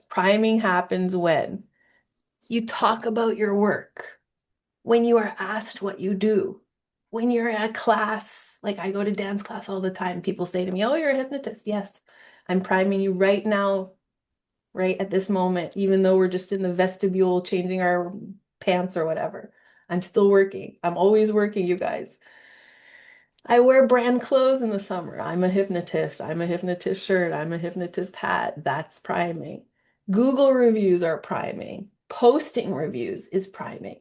Priming happens when you talk about your work, when you are asked what you do, when you're at a class. Like I go to dance class all the time. People say to me, "Oh, you're a hypnotist." Yes, I'm priming you right now, right at this moment, even though we're just in the vestibule changing our pants or whatever. I'm still working. I'm always working, you guys. I wear brand clothes in the summer. I'm a hypnotist. I'm a hypnotist shirt. I'm a hypnotist hat. That's priming. Google reviews are priming. Posting reviews is priming.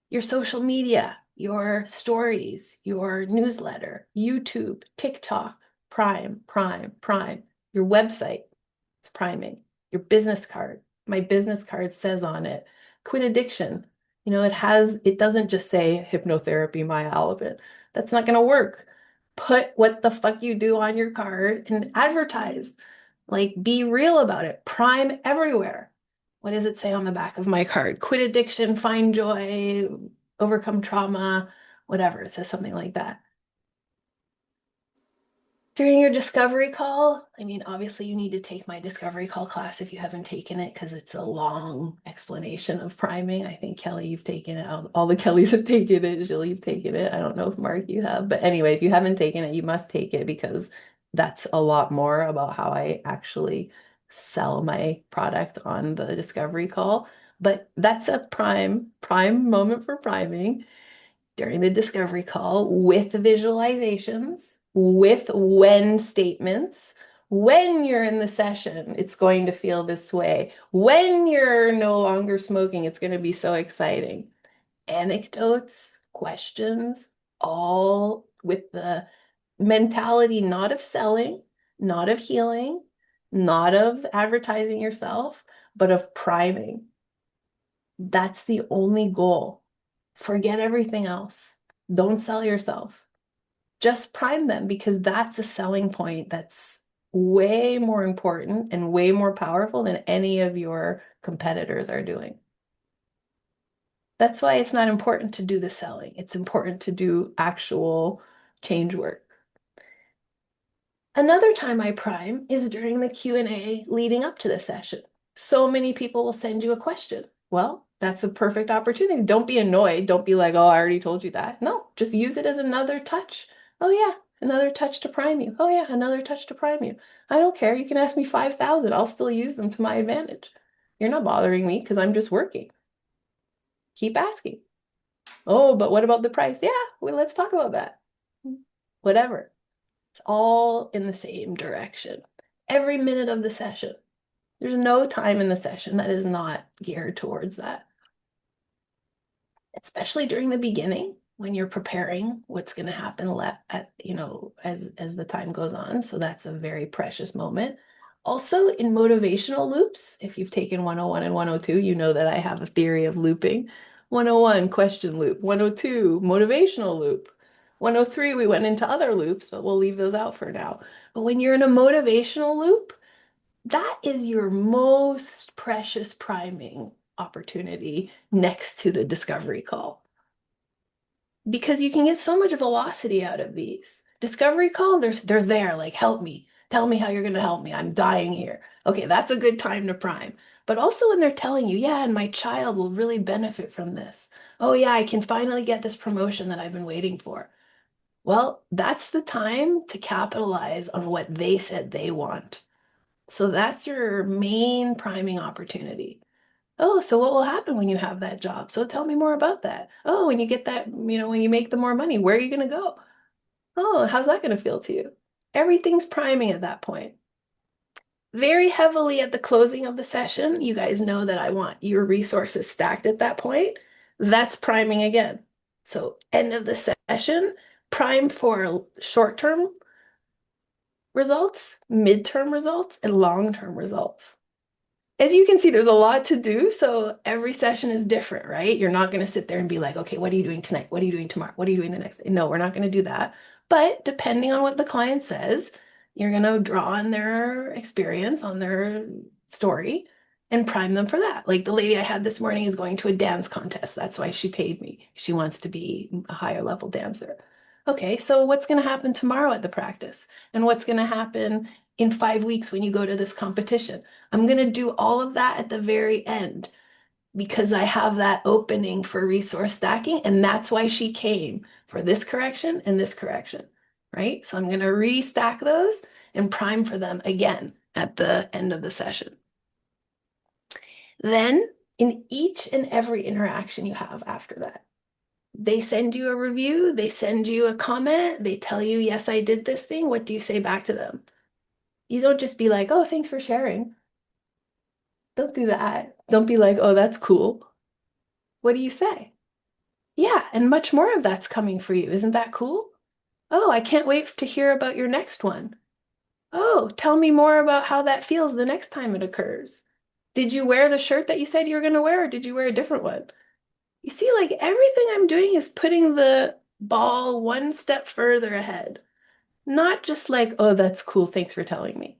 Your social media, your stories, your newsletter, YouTube, TikTok, prime, prime, prime. Your website, it's priming. Your business card, my business card says on it, quit addiction. It doesn't just say hypnotherapy, my Alvin. That's not going to work. Put what the fuck you do on your card and advertise. Like, be real about it. Prime everywhere. What does it say on the back of my card? Quit addiction, find joy, overcome trauma, whatever. It says something like that. During your discovery call, I mean, obviously you need to take my discovery call class if you haven't taken it because it's a long explanation of priming. I think Kelly, you've taken it. All the Kellys have taken it. Jill, you've taken it. I don't know if Mark, you have. But anyway, if you haven't taken it, you must take it because that's a lot more about how I actually sell my product on the discovery call. But that's a prime moment for priming during the discovery call with visualizations, with when statements. When you're in the session, it's going to feel this way. When you're no longer smoking, it's going to be so exciting. Anecdotes, questions, all with the mentality not of selling, not of healing, not of advertising yourself, but of priming. That's the only goal. Forget everything else. Don't sell yourself. Just prime them because that's a selling point that's way more important and way more powerful than any of your competitors are doing. That's why it's not important to do the selling. It's important to do actual change work. Another time I prime is during the Q&A leading up to the session. So many people will send you a question. Well, that's a perfect opportunity. Don't be annoyed. Don't be like, oh, I already told you that. No, just use it as another touch. Oh, yeah, another touch to prime you. Oh, yeah, another touch to prime you. I don't care. You can ask me 5,000. I'll still use them to my advantage. You're not bothering me because I'm just working. Keep asking. Oh, but what about the price? Yeah, well, let's talk about that. Whatever. It's all in the same direction. Every minute of the session. There's no time in the session that is not geared towards that. Especially during the beginning when you're preparing what's going to happen as the time goes on. So that's a very precious moment. Also in motivational loops, if you've taken 101 and 102, you know that I have a theory of looping. 101 question loop, 102 motivational loop. 103 we went into other loops, but we'll leave those out for now. But when you're in a motivational loop, that is your most precious priming opportunity next to the discovery call because you can get so much velocity out of these. Discovery call, they're there, like, help me. Tell me how you're going to help me. I'm dying here. Okay, that's a good time to prime. But also when they're telling you, yeah, and my child will really benefit from this. Oh, yeah, I can finally get this promotion that I've been waiting for. Well, that's the time to capitalize on what they said they want. So that's your main priming opportunity. Oh, so what will happen when you have that job? So tell me more about that. Oh, when you get that, when you make the more money, where are you going to go? Oh, how's that going to feel to you? Everything's priming at that point. Very heavily at the closing of the session, you guys know that I want your resources stacked at that point. That's priming again. So end of the session, prime for short-term results, midterm results, and long-term results. As you can see, there's a lot to do, so every session is different, right? You're not going to sit there and be like, okay, what are you doing tonight? What are you doing tomorrow? What are you doing the next day? No, we're not going to do that. But depending on what the client says, you're going to draw on their experience, on their story, and prime them for that. Like the lady I had this morning is going to a dance contest. That's why she paid me. She wants to be a higher level dancer. Okay, so what's going to happen tomorrow at the practice? And what's going to happen in 5 weeks when you go to this competition. I'm going to do all of that at the very end because I have that opening for resource stacking. And that's why she came for this correction and this correction, right? So I'm going to restack those and prime for them again at the end of the session. Then in each and every interaction you have after that, they send you a review, they send you a comment, they tell you, yes, I did this thing. What do you say back to them? You don't just be like, oh, thanks for sharing. Don't do that. Don't be like, oh, that's cool. What do you say? Yeah, and much more of that's coming for you. Isn't that cool? Oh, I can't wait to hear about your next one. Oh, tell me more about how that feels the next time it occurs. Did you wear the shirt that you said you were going to wear, or did you wear a different one? You see, like everything I'm doing is putting the ball one step further ahead. Not just like, oh, that's cool. Thanks for telling me.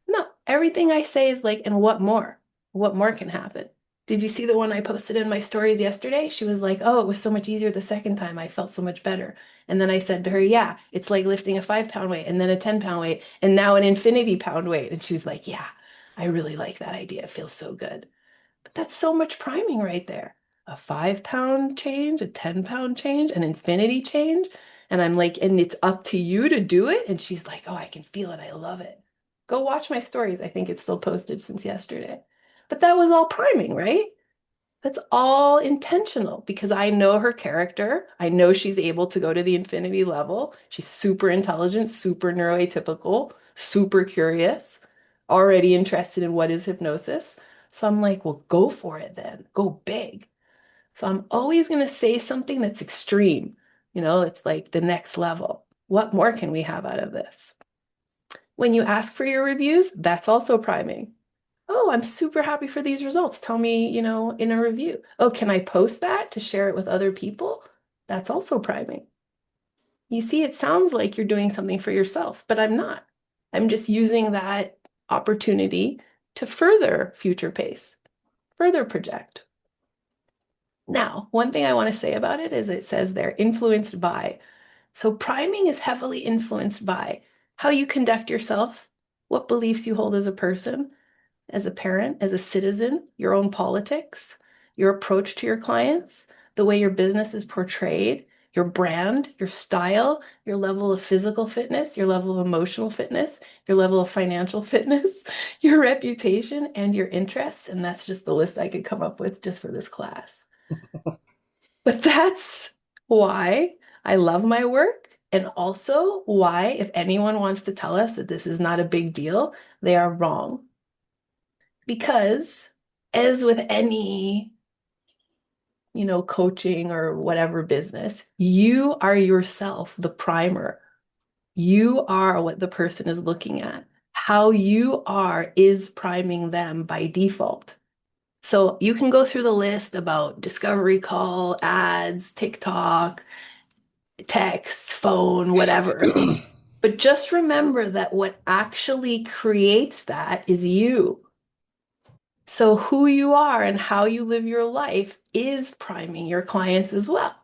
No, everything I say is like, and what more? What more can happen? Did you see the one I posted in my stories yesterday? She was like, oh, it was so much easier the second time. I felt so much better. And then I said to her, yeah, it's like lifting a 5 pound weight and then a 10 pound weight and now an infinity pound weight. And she was like, yeah, I really like that idea. It feels so good. But that's so much priming right there. A 5 pound change, a 10 pound change, an infinity change. And I'm like, and it's up to you to do it. And she's like, oh, I can feel it. I love it. Go watch my stories. I think it's still posted since yesterday. But that was all priming, right? That's all intentional because I know her character. I know she's able to go to the infinity level. She's super intelligent, super neuroatypical, super curious, already interested in what is hypnosis. So I'm like, well, go for it then. Go big. So I'm always going to say something that's extreme. It's like the next level. What more can we have out of this? When you ask for your reviews, that's also priming. Oh, I'm super happy for these results. Tell me, in a review. Oh, can I post that to share it with other people? That's also priming. You see, it sounds like you're doing something for yourself, but I'm not. I'm just using that opportunity to further future pace, further project. Now, one thing I want to say about it is it says they're influenced by. So priming is heavily influenced by how you conduct yourself, what beliefs you hold as a parent, as a citizen, your own politics, your approach to your clients, the way your business is portrayed, your brand, your style, your level of physical fitness, your level of emotional fitness, your level of financial fitness, your reputation, and your interests. And that's just the list I could come up with just for this class. But that's why I love my work. And also why, if anyone wants to tell us that this is not a big deal, they are wrong. Because as with any, coaching or whatever business, you are yourself the primer. You are what the person is looking at. How you are is priming them by default. So you can go through the list about discovery call, ads, TikTok, text, phone, whatever. But just remember that what actually creates that is you. So who you are and how you live your life is priming your clients as well.